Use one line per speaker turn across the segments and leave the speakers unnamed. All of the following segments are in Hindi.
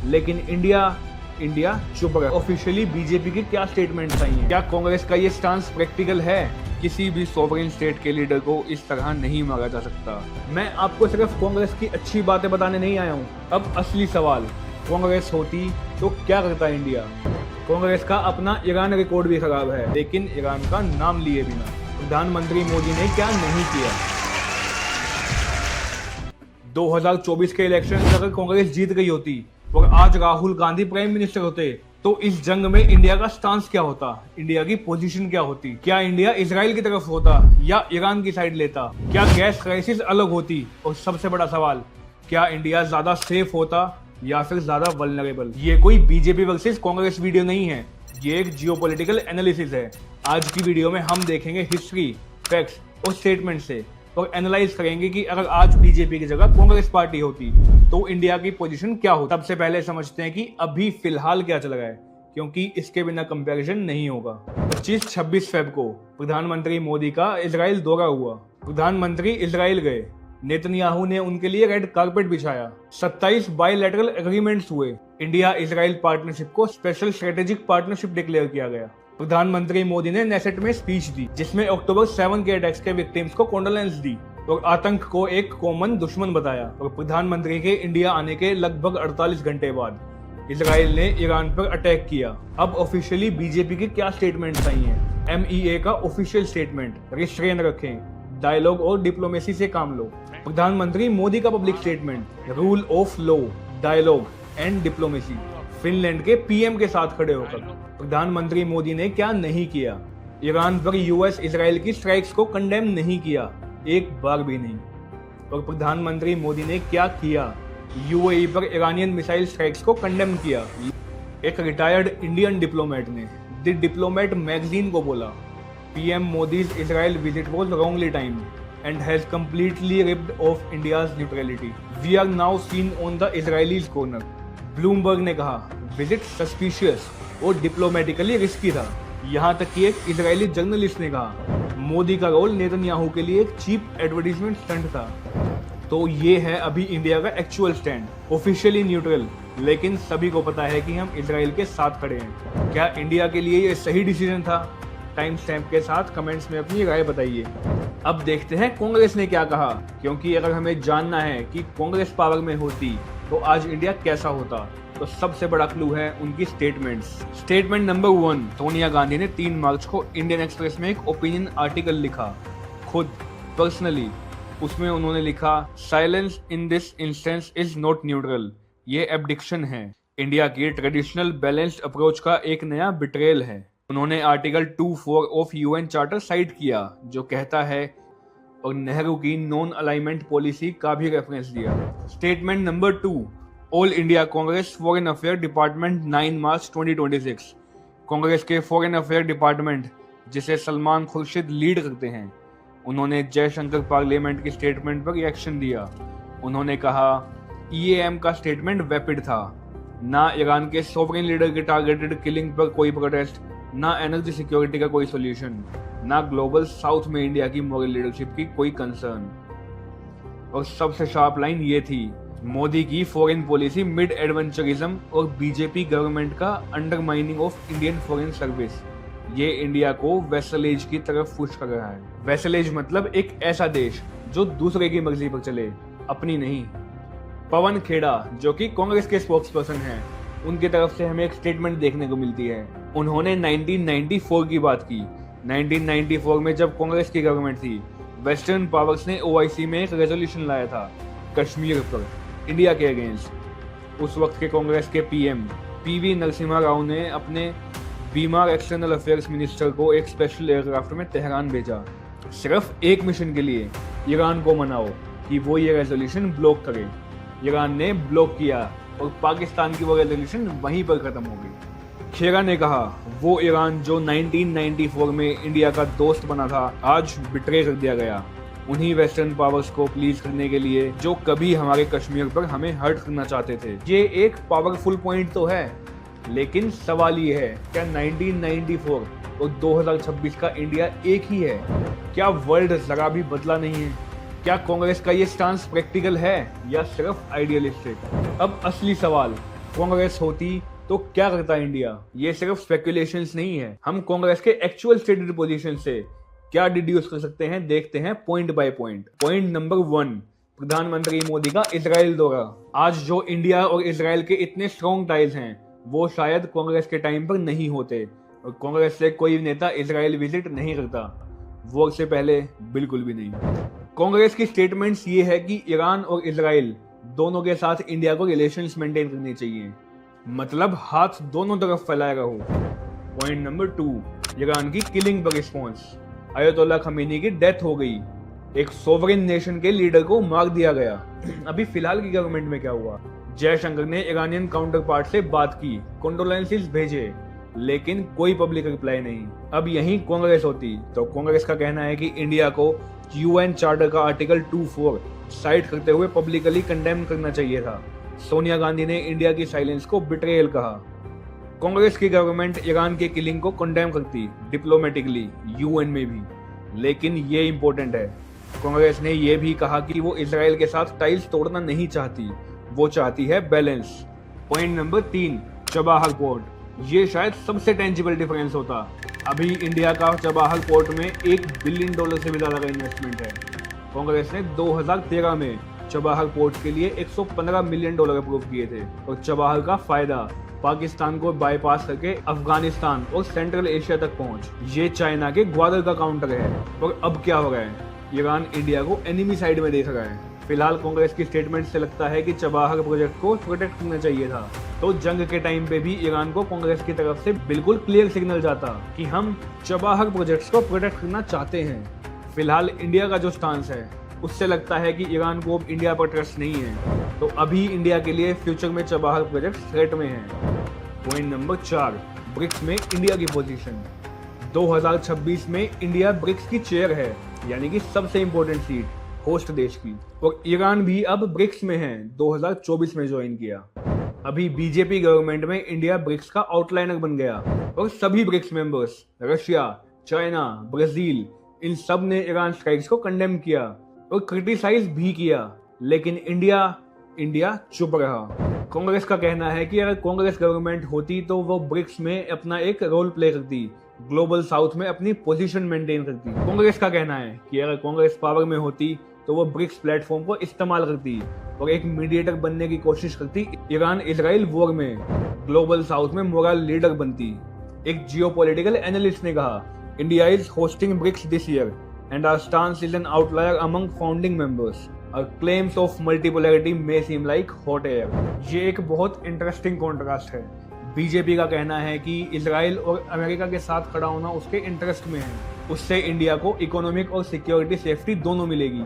लेकिन इंडिया चुप रहा। ऑफिशियली बीजेपी के क्या स्टेटमेंट्स आई हैं? क्या कांग्रेस का ये स्टांस प्रैक्टिकल है? किसी भी सॉवरेन स्टेट के लीडर को इस तरह नहीं मारा जा सकता। मैं आपको सिर्फ कांग्रेस की अच्छी बातें बताने नहीं आया हूँ। अब असली सवाल, कांग्रेस होती तो क्या करता इंडिया? कांग्रेस का अपना ईरान रिकॉर्ड भी खराब है, लेकिन ईरान का नाम लिए बिना प्रधानमंत्री मोदी ने क्या नहीं किया। 2024 के इलेक्शन अगर कांग्रेस जीत गई होती और आज राहुल गांधी प्राइम मिनिस्टर होते तो इस जंग में इंडिया का स्टांस क्या होता? इंडिया की पोजीशन क्या होती? क्या इंडिया इजराइल की तरफ होता या ईरान की साइड लेता? क्या गैस क्राइसिस अलग होती? और सबसे बड़ा सवाल, क्या इंडिया ज्यादा सेफ होता या फिर ज्यादा वल्नरेबल? ये कोई बीजेपी वर्सेस कांग्रेस वीडियो नहीं है, ये एक जियोपॉलिटिकल एनालिसिस है। आज की वीडियो में हम देखेंगे हिस्ट्री, फैक्ट्स और स्टेटमेंट से और एनालाइज करेंगे कि अगर आज बीजेपी की जगह कांग्रेस पार्टी होती तो इंडिया की पोजीशन क्या होती। सबसे पहले समझते हैं कि अभी फिलहाल क्या चल रहा है, क्योंकि इसके बिना कंपैरिजन नहीं होगा। 25-26 फेब को प्रधानमंत्री मोदी का इजराइल दौरा हुआ। प्रधानमंत्री इजराइल गए, नेतन्याहू ने उनके लिए रेड कारपेट बिछाया। 27 बायलैटरल एग्रीमेंट्स हुए। इंडिया इजराइल पार्टनरशिप को स्पेशल स्ट्रेटेजिक पार्टनरशिप डिक्लेयर किया गया। प्रधानमंत्री मोदी ने नेसेट में स्पीच दी जिसमें अक्टूबर 7 के अटैक्स के विक्टिम्स को कॉन्डोलेंस दी और आतंक को एक कॉमन दुश्मन बताया। और प्रधानमंत्री के इंडिया आने के लगभग 48 घंटे बाद इजराइल ने ईरान पर अटैक किया। अब ऑफिशियली बीजेपी के क्या स्टेटमेंट्स आई हैं? MEA का ऑफिशियल स्टेटमेंट, रिस्ट्रेन रखें, डायलॉग और डिप्लोमेसी से काम लो। प्रधानमंत्री मोदी का public statement, rule of law, dialogue and diplomacy. Finland के PM के साथ खड़े होकर प्रधानमंत्री मोदी ने क्या नहीं किया? ईरान पर US इजराइल की स्ट्राइक्स को कंडेम नहीं किया, एक बार भी नहीं। और प्रधानमंत्री मोदी ने क्या किया? UAE पर ईरानियन मिसाइल स्ट्राइक्स को कंडेम किया। एक रिटायर्ड इंडियन डिप्लोमेट ने द डिप्लोमेट मैगजीन को बोला, PM Modi's Israel visit was wrongly timed and has completely ripped off India's neutrality. We are now seen on the Israelis corner. Bloomberg ने कहा विजिट सस्पिशियस और डिप्लोमेटिकली रिस्की था। यहाँ तक कि एक इजरायली जर्नलिस्ट ने कहा मोदी का रोल नेतन्याहू के लिए एक चीप एडवर्टाइजमेंट स्टंट था। तो ये है अभी इंडिया का एक्चुअल स्टैंड, ऑफिशियली न्यूट्रल, लेकिन सभी को पता है कि हम इजराइल के साथ खड़े हैं। क्या इंडिया के लिए ये सही डिसीजन था? टाइम स्टैम्प के साथ कमेंट्स में अपनी राय बताइए। अब देखते हैं कांग्रेस ने क्या कहा, क्योंकि अगर हमें जानना है कि कांग्रेस पावर में होती तो आज इंडिया कैसा होता, तो सबसे बड़ा क्लू है उनकी statements. Statement number 1, Sonia Gandhi ने 3 मार्च को इंडियन एक्सप्रेस में एक ओपिनियन आर्टिकल लिखा, खुद पर्सनली। उसमें उन्होंने लिखा silence in this instance is not neutral. ये एब्डिक्शन है, इंडिया की ट्रेडिशनल बैलेंस्ड अप्रोच का एक नया बिट्रेयल है। उन्होंने article 24 of UN charter site किया जो कहता है, और नेहरू की नॉन अलाइनमेंट पॉलिसी का भी रेफरेंस दिया। Statement number 2, all India Congress foreign affair department 9 मार्च 2026। कांग्रेस के फॉरेन अफेयर डिपार्टमेंट, जिसे सलमान खुर्शीद लीड करते हैं, उन्होंने जयशंकर पार्लियामेंट की स्टेटमेंट पर रिएक्शन दिया। उन्होंने कहा EAM का स्टेटमेंट वेपिड था, ना ईरान के सोवरेन लीडर के टारगेटेड किलिंग पर कोई प्रोटेस्ट, ना एनर्जी सिक्योरिटी का कोई सॉल्यूशन, ना ग्लोबल साउथ में इंडिया की मॉरल लीडरशिप की कोई कंसर्न। और सबसे शार्प लाइन ये थी, मोदी की फॉरेन पॉलिसी मिड एडवेंचरिज्म और बीजेपी गवर्नमेंट का undermining of Indian foreign service. ये इंडिया को वेसलेज की तरफ पुश कर रहा है। वेसलेज मतलब एक ऐसा देश जो दूसरे की मर्जी पर चले, अपनी नहीं। पवन खेड़ा जो कि कांग्रेस के स्पोक्स पर्सन हैं, उनकी तरफ से हमें एक स्टेटमेंट देखने को मिलती है। उन्होंने 1994 की बात की। 1994 में जब कांग्रेस की गवर्नमेंट थी, वेस्टर्न पावर्स ने OIC में एक रेजोल्यूशन लाया था कश्मीर पर, इंडिया के अगेंस्ट। उस वक्त के कांग्रेस के PM PV नरसिम्हा राव ने अपने बीमार एक्सटर्नल अफेयर्स मिनिस्टर को एक स्पेशल एयरक्राफ्ट में तेहरान भेजा, सिर्फ एक मिशन के लिए, ईरान को मनाओ कि वो ये रेजोल्यूशन ब्लॉक करे। ईरान ने ब्लॉक किया और पाकिस्तान की वो रेजोल्यूशन वहीं पर खत्म हो गई। खेरा ने कहा वो ईरान जो 1994 में इंडिया का दोस्त बना था, आज बिट्रे कर दिया गया उन्हीं वेस्टर्न पावर्स को प्लीज करने के लिए जो कभी हमारे कश्मीर पर हमें हर्ट करना चाहते थे। ये एक पावरफुल पॉइंट तो है, लेकिन सवाल ये है, क्या 1994 और 2026 का इंडिया एक ही है? क्या वर्ल्ड जरा भी बदला नहीं है? क्या कांग्रेस का ये स्टांस प्रैक्टिकल है या सिर्फ आइडियलिस्टिक? अब असली सवाल, कांग्रेस होती तो क्या करता इंडिया? ये सिर्फ स्पेकुलेशंस नहीं है, हम कांग्रेस के एक्चुअल स्टेटेड पोजीशन से क्या डिड्यूस कर सकते हैं, देखते हैं point by point. Point number 1, प्रधानमंत्री मोदी का इजराइल दौरा। आज जो इंडिया और इजराइल के इतने स्ट्रॉन्ग टाइज हैं वो शायद कांग्रेस के टाइम पर नहीं होते, और कांग्रेस से कोई नेता इजराइल विजिट नहीं करता, वॉर से पहले बिल्कुल भी नहीं। कांग्रेस की स्टेटमेंट्स ये है कि ईरान और इजराइल दोनों के साथ इंडिया को रिलेशंस मेंटेन करने चाहिए, मतलब हाथ दोनों तरफ फैलाए रहो। पॉइंट नंबर 2, ईरान की किलिंग पर रिस्पॉन्स। अयतोल्ला खमीनी की डेथ हो गई, एक सोवरेन नेशन के लीडर को मार दिया गया। अभी फिलहाल की गवर्नमेंट में क्या हुआ? जयशंकर ने ईरानियन काउंटर पार्ट से बात की, कंडोलेंसेस भेजे, लेकिन कोई पब्लिक रिप्लाई नहीं। अब यहीं कांग्रेस होती तो कांग्रेस का कहना है कि इंडिया को यूएन चार्टर का आर्टिकल 24 साइट करते हुए पब्लिकली कंडेम करना चाहिए था। सोनिया गांधी ने इंडिया की साइलेंस को बिट्रेयल कहा। कांग्रेस की गवर्नमेंट ईरान के किलिंग को कंडेम करती डिप्लोमेटिकली यूएन में भी, लेकिन ये इंपॉर्टेंट है, कांग्रेस ने यह भी कहा कि वो इजराइल के साथ टाइल्स तोड़ना नहीं चाहती, वो चाहती है balance. Point number 3, Chabahar port. ये शायद सबसे टेंजिबल डिफरेंस होता। अभी इंडिया का चबाहर पोर्ट में $1 बिलियन से भी ज्यादा का इन्वेस्टमेंट है। कांग्रेस ने 2013 में चबाहर पोर्ट के लिए $115 मिलियन अप्रूव किए थे, और चबाहर का फायदा पाकिस्तान को बाईपास करके अफगानिस्तान और सेंट्रल एशिया तक पहुंच। ये चाइना के ग्वादर का काउंटर है। और अब क्या हो रहा है? ईरान इंडिया को एनिमी साइड में देख रहा है। फिलहाल कांग्रेस की स्टेटमेंट से लगता है कि चबाहर प्रोजेक्ट को प्रोटेक्ट करना चाहिए था, तो जंग के टाइम पे भी ईरान को कांग्रेस की तरफ से बिल्कुल क्लियर सिग्नल जाता कि हम चबाहर प्रोजेक्ट्स को प्रोटेक्ट करना चाहते हैं। फिलहाल इंडिया का जो स्टांस है उससे लगता है कि ईरान को अब इंडिया पर ट्रस्ट नहीं है, तो अभी इंडिया के लिए फ्यूचर में चबाहर प्रोजेक्ट थ्रेट में है। पॉइंट नंबर 4, ब्रिक्स में इंडिया की पोजीशन। 2026 में इंडिया ब्रिक्स की चेयर है, यानी कि सबसे इंपॉर्टेंट सीट होस्ट देश की, और ईरान भी अब ब्रिक्स में है, 2024 में ज्वाइन किया। अभी बीजेपी गवर्नमेंट में इंडिया ब्रिक्स का आउटलाइनर बन गया, और सभी BRICS members Russia, China, Brazil, इन सब ने ईरान स्ट्राइक्स को कंडेम किया और क्रिटिसाइज भी किया, लेकिन इंडिया चुप रहा। कांग्रेस का कहना है कि अगर कांग्रेस गवर्नमेंट होती तो वो ब्रिक्स में अपना एक रोल प्ले करती, ग्लोबल साउथ में अपनी पोजीशन मेंटेन करती। कांग्रेस का कहना है कि अगर कांग्रेस पावर में होती तो वो ब्रिक्स प्लेटफॉर्म को इस्तेमाल करती और एक मीडिएटर बनने की कोशिश करती ईरान इजराइल वॉर में, ग्लोबल साउथ में मोरल लीडर बनती। एक जियोपॉलिटिकल एनालिस्ट ने कहा, India is hosting BRICS this year and our stance is an outlier among founding members. Our claims of multipolarity may seem like hot air. ये एक बहुत इंटरेस्टिंग कॉन्ट्रास्ट है। बीजेपी का कहना है कि इजराइल और अमेरिका के साथ खड़ा होना उसके इंटरेस्ट में है, उससे इंडिया को इकोनॉमिक और सिक्योरिटी सेफ्टी दोनों मिलेगी।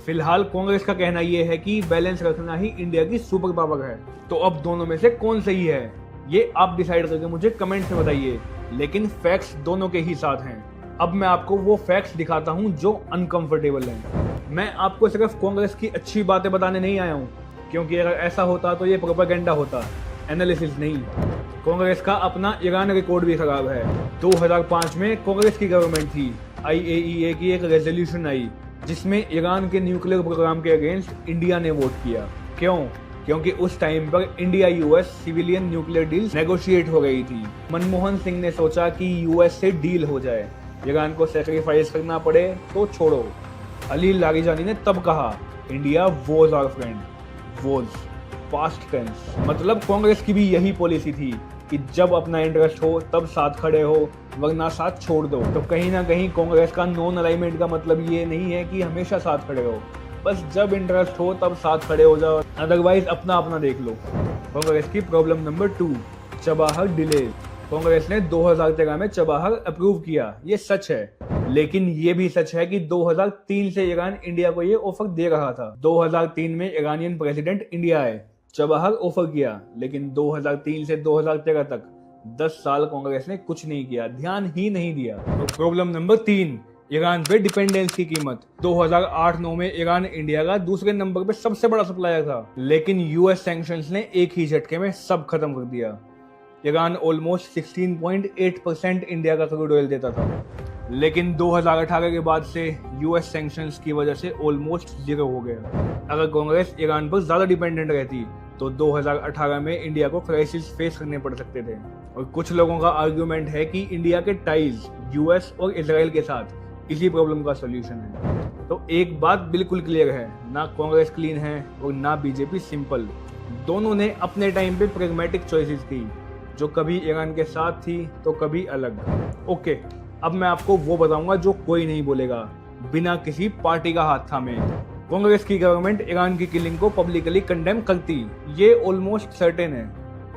फिलहाल कांग्रेस का कहना यह है कि बैलेंस रखना ही इंडिया की सुपर पावर है। तो अब दोनों में से कौन सही है ये आप डिसाइड करके मुझे कमेंट में बताइए, लेकिन फैक्ट्स दोनों के ही साथ हैं। अब मैं आपको वो फैक्ट्स दिखाता हूँ जो अनकंफर्टेबल हैं। मैं आपको सिर्फ कांग्रेस की अच्छी बातें बताने नहीं आया हूँ, क्योंकि अगर ऐसा होता तो ये प्रोपेगेंडा होता, एनालिसिस नहीं। कांग्रेस का अपना ईरान रिकॉर्ड भी खराब है। 2005 में कांग्रेस की गवर्नमेंट थी, IAEA की एक रेजोल्यूशन आई जिसमें ईरान के न्यूक्लियर प्रोग्राम के अगेंस्ट इंडिया ने वोट किया। क्यों? क्योंकि उस टाइम पर India US civilian nuclear deal negotiate हो गई थी। मनमोहन सिंह ने सोचा कि यूएस से डील हो जाए, ईरान को सैक्रिफाइस करना पड़े तो छोड़ो। अली लारीजानी ने तब कहा, India was our friend, was past tense. मतलब कांग्रेस की भी यही पॉलिसी थी कि जब अपना इंटरेस्ट हो तब साथ खड़े हो, वरना साथ छोड़ दो। तो कहीं ना कहीं कांग्रेस का नॉन अलाइनमेंट का मतलब ये नहीं है कि हमेशा साथ खड़े हो, बस जब इंटरेस्ट हो तब साथ खड़े हो जाओ, अदरवाइज अपना अपना देख लो। कांग्रेस की problem number 2, Chabahar delay. Congress ने 2013 में चबाहर अप्रूव किया, ये सच है, लेकिन ये भी सच है कि 2003 से ईरान इंडिया को ये ऑफर दे रहा था। 2003 में ईरानियन प्रेसिडेंट इंडिया आए, चबाहर ऑफर किया, लेकिन 2003 से 2013 तक 10 साल कांग्रेस ने कुछ नहीं किया, ध्यान ही नहीं दिया। तो प्रॉब्लम नंबर 3, ईरान पे डिपेंडेंस की कीमत। 2008-9 में ईरान इंडिया का दूसरे नंबर पे सबसे बड़ा सप्लायर था, लेकिन यूएस सैंक्शंस ने एक ही झटके में सब खत्म कर दिया। ईरान ऑलमोस्ट 16.8% इंडिया का क्रूड ऑयल देता था, लेकिन 2018 के बाद से यूएस सैंक्शंस की वजह से ऑलमोस्ट जीरो हो गया। अगर कांग्रेस ईरान पर ज्यादा डिपेंडेंट रहती तो 2018 में इंडिया को क्राइसिस फेस करने पड़ सकते थे। और कुछ लोगों का आर्ग्यूमेंट है कि इंडिया के टाइज यूएस और इजराइल के साथ इसी प्रॉब्लम का सॉल्यूशन है। तो एक बात बिल्कुल क्लियर है, ना कांग्रेस क्लीन है और ना बीजेपी सिंपल। दोनों ने अपने टाइम पे प्रेगमेटिक चॉइसेस की, जो कभी ईरान के साथ थी तो कभी अलग। ओके, अब मैं आपको वो बताऊंगा जो कोई नहीं बोलेगा बिना किसी पार्टी का हाथ थामे। कांग्रेस की गवर्नमेंट ईरान की किलिंग को पब्लिकली कंडेम करती, ये ऑलमोस्ट सर्टेन है।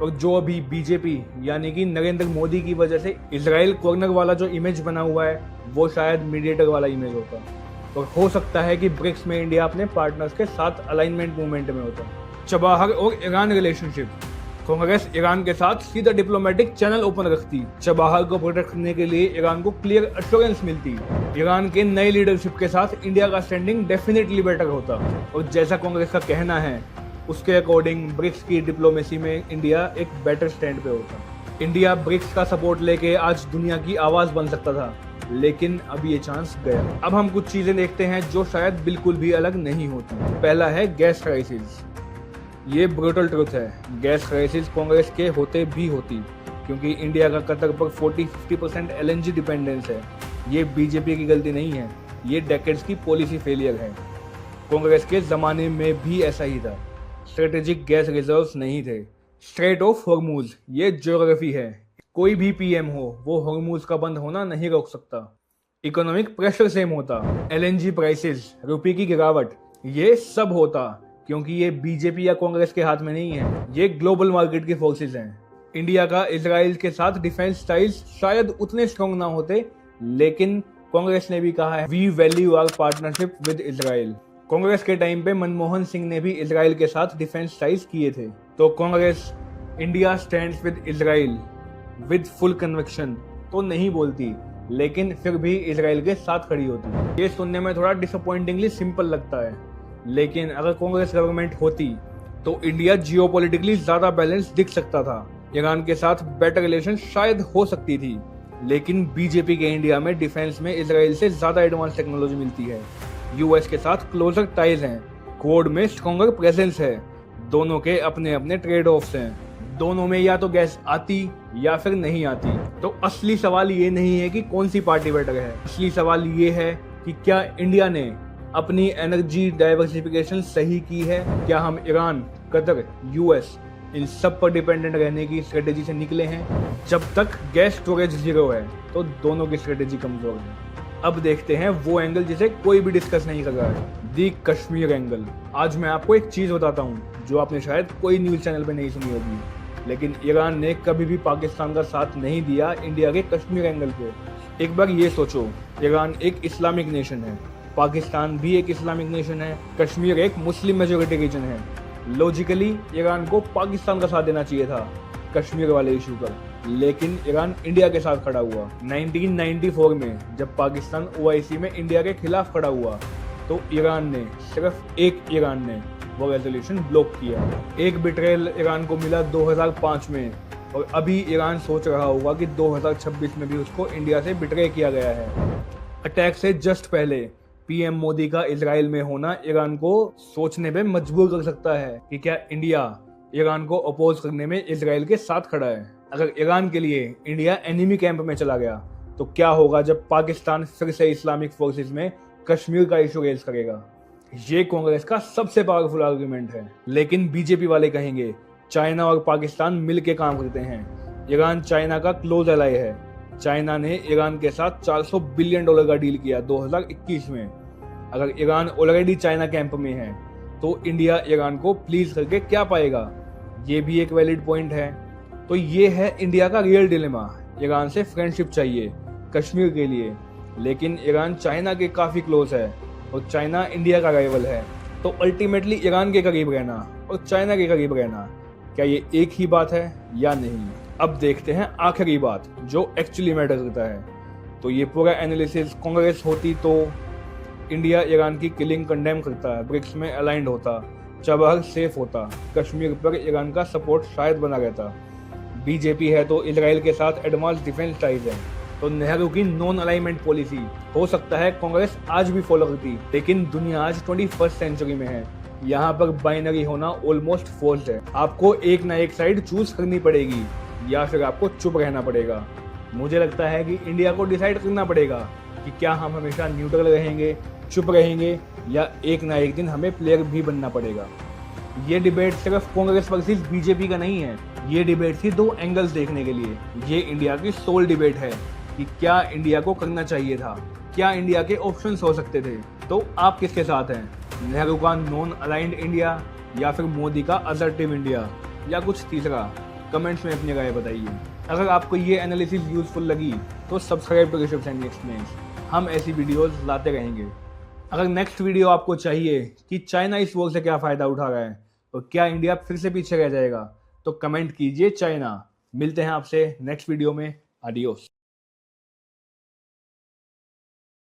और जो अभी बीजेपी यानी कि नरेंद्र मोदी की वजह से इजराइल कॉर्नर वाला जो इमेज बना हुआ है वो शायद मीडिएटर वाला इमेज होता। और हो सकता है कि ब्रिक्स में इंडिया अपने पार्टनर्स के साथ अलाइनमेंट मूवमेंट में होता। चबाहर और ईरान रिलेशनशिप, कांग्रेस ईरान के साथ सीधा डिप्लोमेटिक चैनल ओपन रखती। चबाहर को प्रोटेक्ट करने के लिए ईरान को क्लियर एश्योरेंस मिलती। ईरान के नए लीडरशिप के साथ इंडिया का स्टैंडिंग डेफिनेटली बेटर होता। और जैसा कांग्रेस का कहना है उसके अकॉर्डिंग ब्रिक्स की डिप्लोमेसी में इंडिया एक बेटर स्टैंड पे होता। इंडिया ब्रिक्स का सपोर्ट लेके आज दुनिया की आवाज बन सकता था, लेकिन अब ये चांस गया। अब हम कुछ चीजें देखते हैं जो शायद बिल्कुल भी अलग नहीं होती। पहला है गैस क्राइसिस। ये ब्रूटल ट्रुथ है, गैस क्राइसिस कांग्रेस के होते भी होती, क्योंकि इंडिया का कतर पर 40-50% एलएनजी डिपेंडेंस है। ये बीजेपी की गलती नहीं है, ये डेकेड्स की पॉलिसी फेलियर है। कांग्रेस के जमाने में भी ऐसा ही था, स्ट्रेटेजिक गैस रिजर्व्स नहीं थे। स्ट्रेट ऑफ हॉर्मुज, ये ज्योग्राफी है, कोई भी पीएम हो वो हॉर्मुज का बंद होना नहीं रोक सकता। इकोनॉमिक प्रेशर सेम होता, एलएनजी प्राइसेस, रुपये की गिरावट, ये सब होता, क्योंकि ये बीजेपी या कांग्रेस के हाथ में नहीं है, ये ग्लोबल मार्केट की फोर्सेस हैं। इंडिया का इजराइल के साथ डिफेंस टाइज शायद उतने स्ट्रॉन्ग ना होते, लेकिन कांग्रेस ने भी कहा है we value our partnership with Israel. Congress के टाइम पे मनमोहन सिंह ने भी इजराइल के साथ डिफेंस टाइज किए थे। तो Congress India stands with Israel with full conviction तो नहीं बोलती, लेकिन फिर भी इजराइल के साथ खड़ी होती। ये सुनने में थोड़ा डिसअपॉइंटिंगली सिंपल लगता है, लेकिन अगर कांग्रेस गवर्नमेंट होती तो इंडिया जियोपॉलिटिकली ज्यादा बैलेंस दिख सकता था। ईरान के साथ बेटर रिलेशन शायद हो सकती थी, लेकिन बीजेपी के इंडिया में डिफेंस में इजराइल से ज्यादा एडवांस टेक्नोलॉजी मिलती है। यूएस के साथ क्लोजर टाइज हैं, कोड में स्ट्रॉन्गर प्रेजेंस है। दोनों के अपने अपने ट्रेड ऑफ्स हैं, दोनों में या तो गैस आती या फिर नहीं आती। तो असली सवाल ये नहीं है कि कौन सी पार्टी बेटर है, असली सवाल ये है कि क्या इंडिया ने अपनी एनर्जी डाइवर्सिफिकेशन सही की है। क्या हम ईरान, कतर, यूएस इन सब पर डिपेंडेंट रहने की स्ट्रेटेजी से निकले हैं। जब तक गैस स्टोरेज जीरो है तो दोनों की स्ट्रेटेजी कमजोर है। अब देखते हैं वो एंगल जिसे कोई भी डिस्कस नहीं कर रहा है, दी कश्मीर एंगल। आज मैं आपको एक चीज बताता हूँ जो आपने शायद कोई न्यूज चैनल पे नहीं सुनी होगी, लेकिन ईरान ने कभी भी पाकिस्तान का साथ नहीं दिया इंडिया के कश्मीर एंगल पे। एक बार ये सोचो, ईरान एक इस्लामिक नेशन है, पाकिस्तान भी एक इस्लामिक नेशन है, कश्मीर एक मुस्लिम मेजोरिटी रीजन है। लॉजिकली ईरान को पाकिस्तान का साथ देना चाहिए था कश्मीर वाले इशू पर, लेकिन ईरान इंडिया के साथ खड़ा हुआ। 1994 में जब पाकिस्तान ओआईसी में इंडिया के खिलाफ खड़ा हुआ तो ईरान ने, सिर्फ एक ईरान ने वो रेजोल्यूशन ब्लॉक किया। एक बिट्रेल ईरान को मिला 2005 में, और अभी ईरान सोच रहा होगा कि 2026 में भी उसको इंडिया से बिट्रे किया गया है। अटैक से जस्ट पहले पीएम मोदी का इजराइल में होना ईरान को सोचने पे मजबूर कर सकता है कि क्या इंडिया ईरान को अपोज करने में इजराइल के साथ खड़ा है। अगर ईरान के लिए इंडिया एनिमी कैंप में चला गया तो क्या होगा जब पाकिस्तान फिर से इस्लामिक फोर्सेस में कश्मीर का इशू रेज करेगा। ये कांग्रेस का सबसे पावरफुल आर्गुमेंट है, लेकिन बीजेपी वाले कहेंगे चाइना और पाकिस्तान मिलकर काम करते हैं। ईरान चाइना का क्लोज एलाई है। चाइना ने ईरान के साथ $400 बिलियन का डील किया 2021 में। अगर ईरान ऑलरेडी चाइना कैंप में है तो इंडिया ईरान को प्लीज करके क्या पाएगा, ये भी एक वैलिड पॉइंट है। तो ये है इंडिया का रियल डिलेमा। ईरान से फ्रेंडशिप चाहिए कश्मीर के लिए, लेकिन ईरान चाइना के काफी क्लोज है और चाइना इंडिया का राइवल है। तो अल्टीमेटली ईरान के करीब रहना और चाइना के करीब रहना, क्या ये एक ही बात है या नहीं। अब देखते हैं आखिरी बात जो एक्चुअली मैटर करता है। तो ये पूरा एनालिसिस कांग्रेस होती तो इंडिया ईरान की किलिंग कंडेम करता, ब्रिक्स में अलाइंड होता, चबहर सेफ होता, कश्मीर पर ईरान का सपोर्ट शायद बना रहता। बीजेपी है तो इजराइल के साथ एडवांस डिफेंस टाइज है, तो नेहरू की नॉन अलाइनमेंट पॉलिसी हो सकता है कांग्रेस आज भी फॉलो करती, लेकिन दुनिया आज 21st सेंचुरी में है। यहाँ पर बाइनरी होना ऑलमोस्ट फोर्स्ड है। आपको एक ना एक साइड चूज करनी पड़ेगी या फिर आपको चुप रहना पड़ेगा। मुझे लगता है कि इंडिया को डिसाइड करना पड़ेगा कि क्या हम हमेशा न्यूट्रल रहेंगे, चुप रहेंगे, या एक ना एक दिन हमें प्लेयर भी बनना पड़ेगा। ये डिबेट सिर्फ कांग्रेस वर्सेस बीजेपी का नहीं है, ये डिबेट थी दो एंगल्स देखने के लिए। ये इंडिया की सोल डिबेट है कि क्या इंडिया को करना चाहिए था, क्या इंडिया के ऑप्शंस हो सकते थे। तो आप किसके साथ हैं? नेहरू का नॉन अलाइंड इंडिया, या फिर मोदी का असर्टिव इंडिया, या कुछ तीसरा? कमेंट्स में अपनी राय बताइए। अगर आपको ये एनालिसिस यूजफुल लगी तो subscribe to Rishabh Saini explains. हम ऐसी वीडियोस लाते रहेंगे। अगर नेक्स्ट वीडियो आपको चाहिए कि चाइना इस वॉर से क्या फ़ायदा उठा रहा है, तो क्या इंडिया फिर से पीछे रह जाएगा, तो कमेंट कीजिए चाइना। मिलते हैं आपसे नेक्स्ट वीडियो में। आडियोस।